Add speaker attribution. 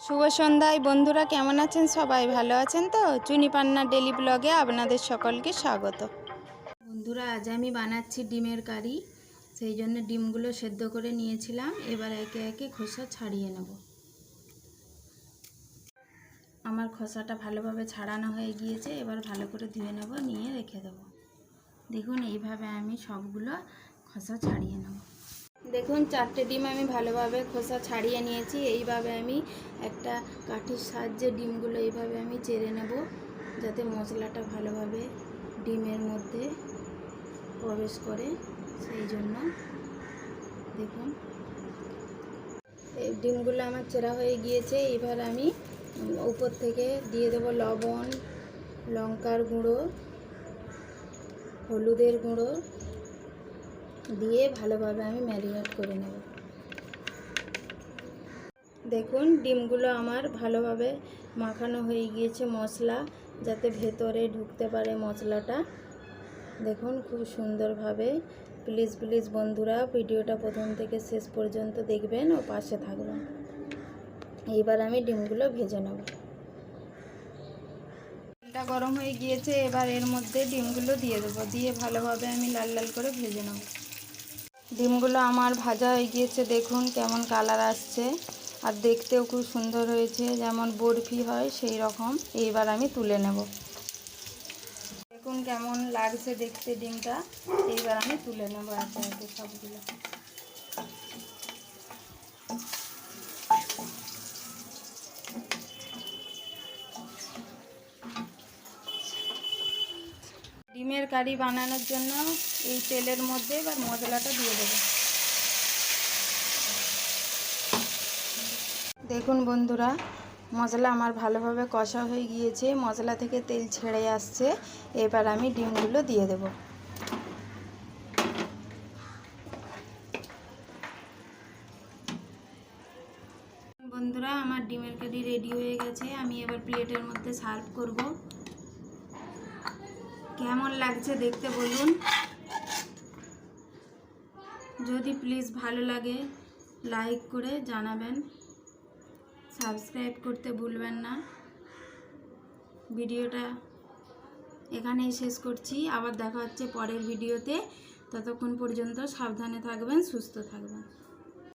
Speaker 1: শুভ সন্ধ্যায় বন্ধুরা, কেমন আছেন? সবাই ভালো আছেন তো? চুনি পান্না ডেলি ব্লগে আপনাদের সকলকে স্বাগত। বন্ধুরা, আজ আমি বানাচ্ছি ডিমের কারি। সেই জন্য ডিমগুলো সেদ্ধ করে নিয়েছিলাম। এবার একে একে খোসা ছাড়িয়ে নেব। আমার খোসাটা ভালোভাবে ছাড়ানো হয়ে গিয়েছে। এবার ভালো করে ধুয়ে নেব, নিয়ে রেখে দেব। দেখুন, এইভাবে আমি সবগুলো খোসা ছাড়িয়ে নেব। দেখুন, 4টে ডিম আমি ভালোভাবে খোসা ছাড়িয়ে নিয়েছি। এইভাবে আমি একটা কাঠির সাহায্যে ডিমগুলো এইভাবে আমি চেড়ে নেব, যাতে মশলাটা ভালোভাবে ডিমের মধ্যে প্রবেশ করে। সেই জন্য দেখুন, এই ডিমগুলো আমার চেরা হয়ে গিয়েছে। এবার আমি উপর থেকে দিয়ে দেবো লবণ, লঙ্কার গুঁড়ো, হলুদের গুঁড়ো দিয়ে ভালোভাবে আমি ম্যারিনেট করে নেব। দেখুন, ডিমগুলো আমার ভালোভাবে মাখানো হয়ে গিয়েছে মশলা, যাতে ভেতরে ঢুকতে পারে মশলাটা। দেখুন, খুব সুন্দরভাবে। প্লিজ বন্ধুরা, ভিডিওটা প্রথম থেকে শেষ পর্যন্ত দেখবেন ও পাশে থাকবেন। এইবার আমি ডিমগুলো ভেজে নেব। তেলটা গরম হয়ে গিয়েছে। এবার এর মধ্যে ডিমগুলো দিয়ে দেবো, দিয়ে ভালোভাবে আমি লাল লাল করে ভেজে নেব। ডিমগুলো আমার ভাজা হয়ে গিয়েছে। দেখুন কেমন কালার আসছে, আর দেখতেও খুব সুন্দর হয়েছে, যেমন বরফি হয় সেই রকম। এইবার আমি তুলে নেব। দেখুন কেমন লাগছে দেখতে ডিমটা। এইবার আমি তুলে নেব একে একে সবগুলো। ডিমের কারি বানানোর জন্য এই তেলের মধ্যে এবার মশলাটা দিয়ে দেবো। দেখুন বন্ধুরা, মশলা আমার ভালোভাবে কষা হয়ে গিয়েছে, মশলা থেকে তেল ছেড়ে আসছে। এবার আমি ডিমগুলো দিয়ে দেব। বন্ধুরা, আমার ডিমের কারি রেডি হয়ে গেছে। আমি এবার প্লেটের মধ্যে সার্ভ করব। কেমন লাগছে দেখতে বলুন। যদি প্লিজ ভালো লাগে লাইক করে জানাবেন, সাবস্ক্রাইব করতে ভুলবেন না। ভিডিওটা এখানেই শেষ করছি। আবার দেখা হচ্ছে পরের ভিডিওতে। ততক্ষণ পর্যন্ত সাবধানে থাকবেন, সুস্থ থাকবেন।